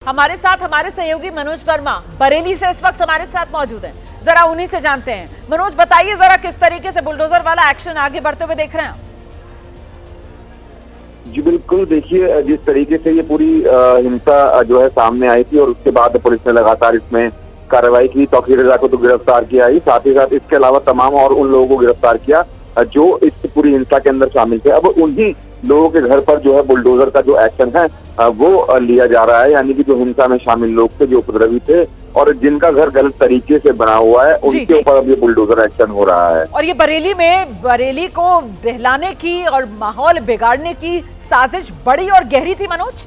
हमारे साथ हमारे सहयोगी मनोज वर्मा बरेली से इस वक्त हमारे साथ मौजूद हैं। जरा उन्हीं से जानते हैं। मनोज, बताइए जरा किस तरीके से बुलडोजर वाला एक्शन आगे बढ़ते हुए देख रहे हैं? जी बिल्कुल, देखिए जिस तरीके से ये पूरी हिंसा जो है सामने आई थी और उसके बाद पुलिस ने लगातार इसमें कार्रवाई की। तौकीर रजा को तो गिरफ्तार किया ही, साथ ही साथ इसके अलावा तमाम और उन लोगों को गिरफ्तार किया जो इस पूरी हिंसा के अंदर शामिल थे। अब उन्हीं लोगों के घर पर जो है बुलडोजर का जो एक्शन है वो लिया जा रहा है, यानी कि जो हिंसा में शामिल लोग थे, जो उपद्रवी थे और जिनका घर गलत तरीके से बना हुआ है, उनके ऊपर अब ये बुलडोजर एक्शन हो रहा है। और ये बरेली को दहलाने की और माहौल बिगाड़ने की साजिश बड़ी और गहरी थी मनोज?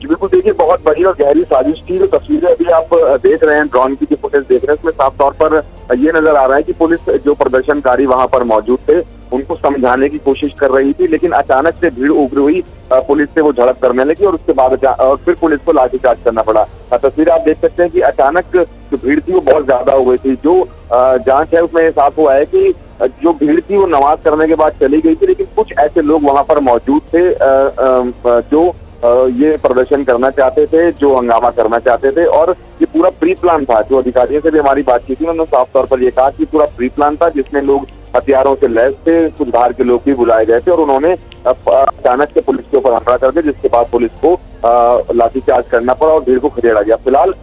जी बिल्कुल, देखिए बहुत बड़ी और गहरी साजिश थी। जो तस्वीरें अभी आप देख रहे हैं, ड्रोन की जो फुटेज देख रहे हैं, उसमें साफ तौर पर ये नजर आ रहा है कि पुलिस जो प्रदर्शनकारी वहां पर मौजूद थे उनको समझाने की कोशिश कर रही थी, लेकिन अचानक से भीड़ उग्र हुई, पुलिस से वो झड़प करने लगी और उसके बाद फिर पुलिस को लाठीचार्ज करना पड़ा। तस्वीर आप देख सकते हैं कि अचानक जो भीड़ थी वो बहुत ज्यादा हो गई थी। जो जांच है उसमें साफ हुआ है कि जो भीड़ थी वो नमाज करने के बाद चली गई थी, लेकिन कुछ ऐसे लोग वहां पर मौजूद थे जो ये प्रदर्शन करना चाहते थे, जो हंगामा करना चाहते थे और ये पूरा प्री प्लान था। जो अधिकारियों से भी हमारी बातचीत थी, उन्होंने साफ तौर पर ये कहा कि पूरा प्री प्लान था, जिसमें लोग हथियारों से लैस थे, कुछ बाहर के लोग भी बुलाए गए थे और उन्होंने अचानक से पुलिस के ऊपर हमला कर दिया, जिसके बाद पुलिस को लाठीचार्ज करना पड़ा और भीड़ को खदेड़ा गया। फिलहाल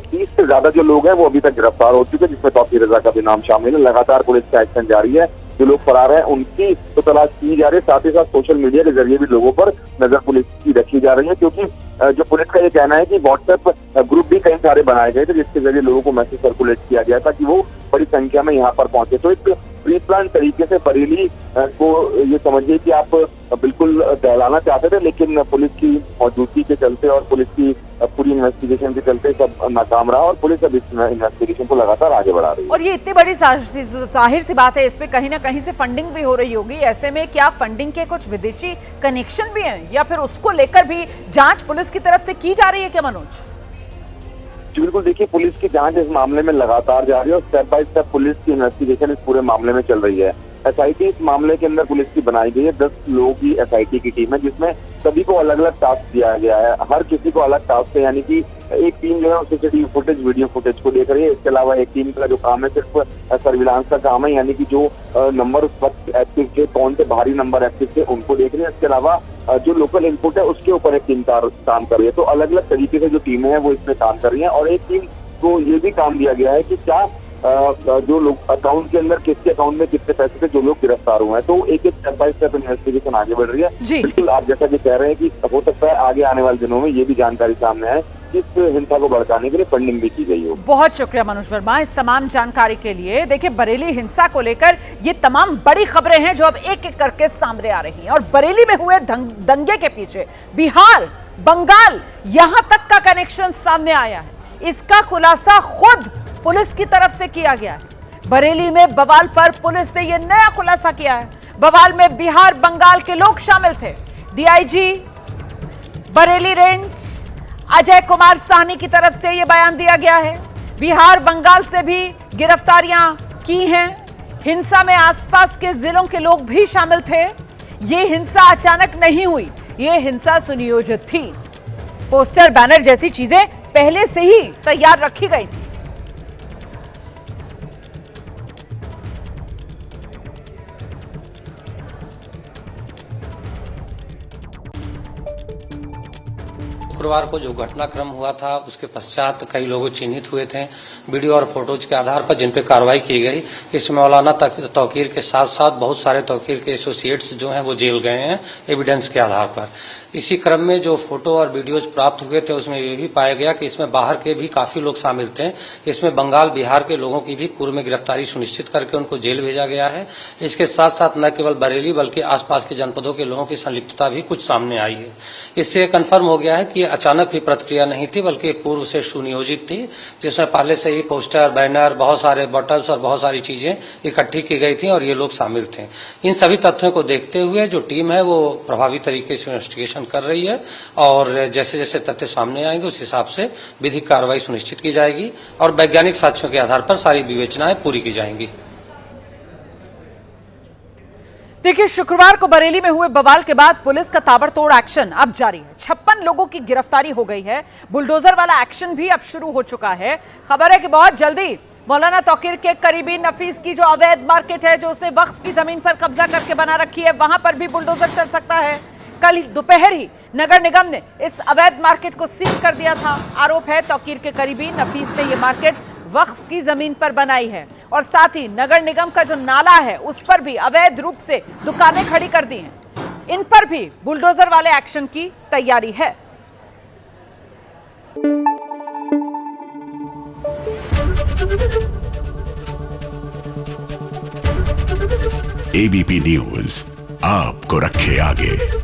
30 से ज्यादा जो लोग हैं वो अभी तक गिरफ्तार हो चुके हैं, जिसमें तौकीर रजा का भी नाम शामिल है। लगातार पुलिस का एक्शन जारी है। जो लोग फरार हैं उनकी तो तलाश की जा रही है, साथ ही साथ सोशल मीडिया के जरिए भी लोगों पर नजर पुलिस की रखी जा रही है, क्योंकि जो पुलिस का ये कहना है कि व्हाट्सएप ग्रुप भी कई सारे बनाए गए थे, जिसके जरिए लोगों को मैसेज सर्कुलेट किया गया था कि वो बड़ी संख्या में यहाँ पर पहुंचे। तो एक प्री प्लान तरीके से बरेली को ये समझिए कि आप बिल्कुल दहलाना चाहते थे, लेकिन पुलिस की मौजूदगी के चलते और पुलिस की पूरी इन्वेस्टिगेशन के चलते सब नाकाम रहा और पुलिस अब इस इन्वेस्टिगेशन को लगातार आगे बढ़ा रही है। और ये इतनी बड़ी जाहिर सी बात है, इसमें कहीं ना कहीं से फंडिंग भी हो रही होगी। ऐसे में क्या फंडिंग के कुछ विदेशी कनेक्शन भी हैं या फिर उसको लेकर भी जांच पुलिस की तरफ से की जा रही है क्या मनोज? जी बिल्कुल, देखिए पुलिस की जांच इस मामले में लगातार जारी है और स्टेप बाय स्टेप पुलिस की इन्वेस्टिगेशन इस पूरे मामले में चल रही है। एसआईटी इस मामले के अंदर पुलिस की बनाई गई है। 10 लोगों की एसआईटी की टीम है, जिसमें सभी को अलग अलग टास्क दिया गया है। हर किसी को अलग टास्क है, यानी कि एक टीम जो है सीसीटीवी फुटेज, वीडियो फुटेज को देख रही है। इसके अलावा एक टीम का जो काम है सिर्फ सर्विलांस का काम है, यानी कि जो नंबर उस वक्त एक्टिव थे, कौन से भारी नंबर एक्टिव थे, उनको देख रही है। इसके अलावा जो लोकल इनपुट है उसके ऊपर एक टीम काम कर रही है। तो अलग अलग तरीके से जो टीमें हैं वो इसमें काम कर रही है और एक टीम को ये भी काम दिया गया है कि क्या जो लोग अकाउंट के अंदर किसके अकाउंट में कितने पैसे थे जो लोग गिरफ्तार हुए हैं। तो एक एक स्टेप बाय स्टेप इन्वेस्टिगेशन आगे बढ़ रही है। बिल्कुल, आप जैसा कि कह रहे हैं कि हो सकता है आगे आने वाले दिनों में ये भी जानकारी सामने आए कि इस हिंसा को भड़काने के लिए फंडिंग भी की गई हो। बहुत शुक्रिया मनोज वर्मा इस तमाम जानकारी के लिए। देखिए, बरेली हिंसा को लेकर ये तमाम बड़ी खबरें हैं जो अब एक एक करके सामने आ रही हैं और बरेली में हुए दंगे के पीछे बिहार, बंगाल, यहां तक का कनेक्शन सामने आया है। इसका खुलासा खुद पुलिस की तरफ से किया गया है। बरेली में बवाल पर पुलिस ने यह नया खुलासा किया है। बवाल में बिहार, बंगाल के लोग शामिल थे। डीआईजी बरेली रेंज अजय कुमार साहनी की तरफ से यह बयान दिया गया है। बिहार, बंगाल से भी गिरफ्तारियां की हैं। हिंसा में आसपास के जिलों के लोग भी शामिल थे। यह हिंसा अचानक नहीं हुई, यह हिंसा सुनियोजित थी। पोस्टर, बैनर जैसी चीजें पहले से ही तैयार रखी गई थी। शुक्रवार को जो घटनाक्रम हुआ था उसके पश्चात कई लोग चिन्हित हुए थे वीडियो और फोटोज के आधार पर, जिन पे कार्रवाई की गई। इसमें मौलाना तौकीर के साथ साथ बहुत सारे तौकीर के एसोसिएट्स जो हैं वो जेल गए हैं एविडेंस के आधार पर। इसी क्रम में जो फोटो और वीडियोज प्राप्त हुए थे उसमें ये भी पाया गया कि इसमें बाहर के भी काफी लोग शामिल थे। इसमें बंगाल, बिहार के लोगों की भी पूर्व में गिरफ्तारी सुनिश्चित करके उनको जेल भेजा गया है। इसके साथ साथ न केवल बरेली बल्कि आसपास के जनपदों के लोगों की संलिप्तता भी कुछ सामने आई है। इससे कन्फर्म हो गया है कि अचानक भी प्रतिक्रिया नहीं थी, बल्कि पूर्व से सुनियोजित थी, जिसमें पहले से ही पोस्टर, बैनर, बहुत सारे बॉटल्स और बहुत सारी चीजें इकट्ठी की गई थी और ये लोग शामिल थे। इन सभी तथ्यों को देखते हुए जो टीम है वो प्रभावी तरीके से इन्वेस्टिगेशन कर रही है और जैसे जैसे तथ्य सामने आएंगे उस हिसाब से विधिक कार्रवाई सुनिश्चित की जाएगी और वैज्ञानिक साक्ष्यों के आधार पर सारी विवेचनाएं पूरी की जाएंगी। देखिए, शुक्रवार को बरेली में हुए बवाल के बाद पुलिस का ताबड़तोड़ एक्शन अब जारी है। 56 लोगों की गिरफ्तारी हो गई है। बुलडोजर वाला एक्शन भी अब शुरू हो चुका है। खबर है कि बहुत जल्दी मौलाना तौकीर के करीबी नफीस की जो अवैध मार्केट है, जो उसने वक्फ की जमीन पर कब्जा करके बना रखी है, वहां पर भी बुलडोजर चल सकता है। कल दोपहर ही नगर निगम ने इस अवैध मार्केट को सील कर दिया था। आरोप है तौकीर के करीबी नफीस ने यह मार्केट वक्फ की जमीन पर बनाई है और साथ ही नगर निगम का जो नाला है उस पर भी अवैध रूप से दुकानें खड़ी कर दी हैं। इन पर भी बुलडोजर वाले एक्शन की तैयारी है। एबीपी न्यूज आपको रखे आगे।